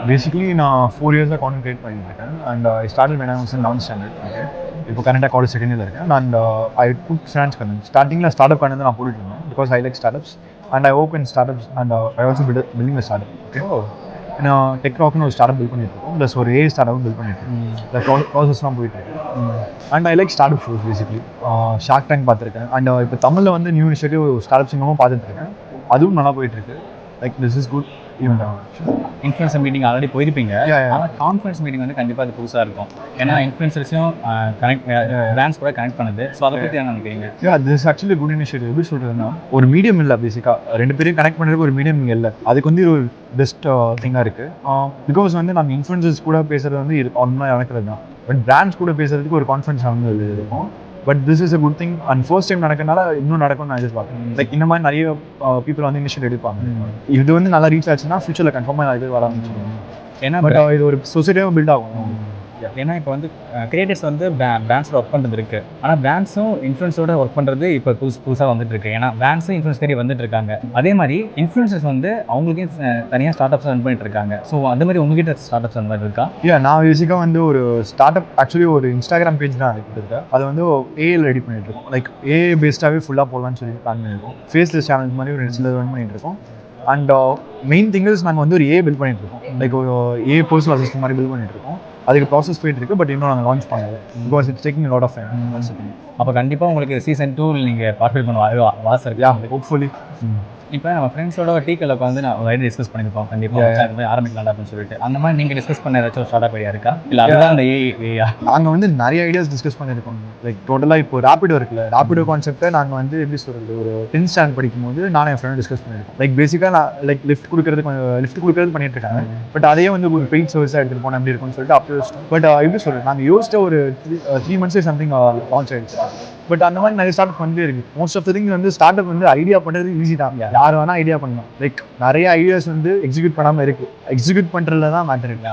Basically நான் 4 இயர்ஸாக content create பண்ணிட்டு இருக்கேன். And I started when I was in 11th standard. Okay, இப்போ கரண்டாக காலேஜ் செகண்ட் இயர் இருக்கேன். And I put finance content. ஸ்டார்டிங்கில் ஸ்டார்ட் அப் கண்டென்ட் நான் போட்டுட்டு இருந்தேன் because I like start ups and I work in start ups and I also building start up. Okay, நான் டெக்ராக்னு ஒரு ஸ்டார்ட் அப் பில்ட் பண்ணிட்டு இருக்கோம். ப்ளஸ் ஒரு ஸ்டார்ட் அப் பில்ட் பண்ணிட்டு இருக்கேன். இந்த ப்ராசஸ்லாம் போயிட்டு இருக்கு. And I like start up shows. Basically shark tank பார்த்துருக்கேன். அண்ட் இப்போ தமிழில் வந்து நியூ இனிஷியேட்டிவ் ஸ்டார்ட் அப் சிங்கமும் பார்த்துட்டு இருக்கேன். அதுவும் நல்லா போயிட்டு இருக்கு. Like this is good. Influencer meeting already போயிருப்பீங்க. ஆனால் கான்ஃபரன்ஸ் மீட்டிங் வந்து கண்டிப்பாக அது புதுசாக இருக்கும். ஏன்னா இன்ஃப்ளூயன்சர்ஸையும் கனெக்ட் பிராண்ட்ஸ் கூட கனெக்ட் பண்ணுது. ஸோ அதை பற்றி என்ன நினைக்கிறீங்க? This actually good initiative. எப்படி சொல்கிறதுன்னா, ஒரு மீடியம் இல்லை. பேசிக்காக ரெண்டு பேரையும் கனெக்ட் பண்ணுறதுக்கு ஒரு மீடியம் இங்கே இல்லை. அதுக்கு வந்து ஒரு பெஸ்ட் திங்காக இருக்குது. பிகாஸ் வந்து நம்ம இன்ஃப்ளூயன்சர்ஸ் கூட பேசுகிறது வந்து ஒன்றா நடக்கிறது தான். பட் பிராண்ட்ஸ் கூட பேசுறதுக்கு ஒரு கான்ஃபிடன்ஸ் வந்து இருக்கும். But this is a good thing. And first time நடக்கிறதுனால இன்னும் நடக்கும்னு நான் எதிர்பார்க்குறேன். லைக் இந்த மாதிரி நிறைய பீப்புள் வந்து இனிஷியேட் எடுப்பாங்க. இது வந்து நல்லா ரீச் ஆச்சுன்னா ஃபியூச்சரில் கன்ஃபார்மாக நிறைய பேர் வர ஆரம்பிச்சிருவாங்க. ஏன்னா பட் இது ஒரு சொசைட்டியாக பில்ட் ஆகும். ஏன்னா இப்போ வந்து கிரியேட்டர்ஸ் வந்து பிராண்ட்ஸோட ஒர்க் பண்ணுறது இருக்குது. ஆனால் பிராண்ட்ஸும் இன்ஃப்ளூயன்ஸோட ஒர்க் பண்ணுறது இப்போ புதுசாக வந்துட்டு இருக்கு. ஏன்னா பிராண்ட்ஸும் இன்ஃப்ளூயன்ஸ் தேடி வந்துட்டு இருக்காங்க. அதே மாதிரி இன்ஃப்ளூயன்சர்ஸ் வந்து அவங்களுக்கே தனியாக ஸ்டார்ட் அப்ஸ் ரன் பண்ணிட்டு இருக்காங்க. ஸோ அந்த மாதிரி உங்ககிட்ட ஸ்டார்ட் அப்ஸ் அந்த மாதிரி இருக்கா? நான் பேசிக்காக வந்து ஒரு ஸ்டார்ட் அப் ஆக்சுவலி ஒரு இன்ஸ்டாகிராம் பேஜ் தான் இருக்கேன். அது வந்து ஏஐல ரெடி பண்ணிட்டு இருக்கோம். லைக் ஏஐ பேஸ்டாகவே ஃபுல்லாக போடலான்னு சொல்லி பிளான் பண்ணியிருக்கோம். ஃபேஸ்லெஸ் சேனல் மாதிரி ஒரு சில ரன் பண்ணிட்டு இருக்கோம். அண்ட் மெயின் திங் இஸ் நாங்கள் வந்து ஒரு ஏஐ பில்ட் பண்ணிட்டு இருக்கோம். லைக் ஒரு ஏஐ பர்சனல் அசிஸ்டன்ட் மாதிரி பில்ட் பண்ணிட்டு இருக்கோம். அதுக்கு ப்ராசஸ் போயிட்டு இருக்கு. பட் இன்னும் நாங்கள் லான்ச் பண்ணல. Because it's taking lot of time. அப்போ கண்டிப்பாக உங்களுக்கு சீசன் 2 நீங்கள் பார்ட்டிசிபேட் பண்ணுவோம் வாசம் இருக்கு. ஹோப்ஃபுல்லி. இப்போ நம்ம ஃப்ரெண்ட்ஸோட டீ கலக்கு வந்து நான் ஒரு ஐடியா டிஸ்கஸ் பண்ணியிருப்போம். கண்டிப்பாக ஆரம்பிக்கலாம் அப்படின்னு சொல்லிட்டு அந்த மாதிரி நீங்கள் டிஸ்கஸ் பண்ண ஏதாச்சும் ஒரு ஸ்டார்ட் அப் ஐடியா இருக்கா? இல்லை அதுதான் அந்த ஏஐ? நாங்கள் வந்து நிறைய ஐடியாஸ் டிஸ்கஸ் பண்ணியிருக்கோம். லைக் டோட்டலாக இப்போ ரேபிடோ இருக்குல்ல, ரேபிடோ கான்செப்ட்டை நாங்கள் வந்து எப்படி சொல்கிறது, ஒரு 10th ஸ்டாண்டர்ட் படிக்கும்போது நானும் என் ஃப்ரெண்டும் டிஸ்கஸ் பண்ணியிருக்கோம். லைக் பேசிக்காக நான் லைக் லிஃப்ட் கொடுக்குறது பண்ணிட்டு இருக்காங்க. பட் அதையே வந்து ஒரு பெய்ட் சர்வீஸாக எடுத்துகிட்டு போனால் எப்படி இருக்கும்னு சொல்லிட்டு அப்போ யோசிச்சோம். பட் எப்படி சொல்கிறது, நாங்கள் யோசிச்ச ஒரு 3 months சம்திங் லான்ச் ஆகிடுச்சு. பட் அந்த மாதிரி நிறைய ஸ்டார்ட் அப் பண்ணிட்டே இருக்கு. மோஸ்ட் ஆஃப் த திங் வந்து ஸ்டார்ட் அப் வந்து ஐடியா பண்ணுறது ஈஸி தான். யார் வேணால் ஐடியா பண்ணலாம். லைக் நிறைய ஐடியாஸ் வந்து எக்ஸிக்யூட் பண்ணாமல் இருக்குது. எக்ஸிக்யூட் பண்ணுறதுல தான் மேட்டர் இல்லை.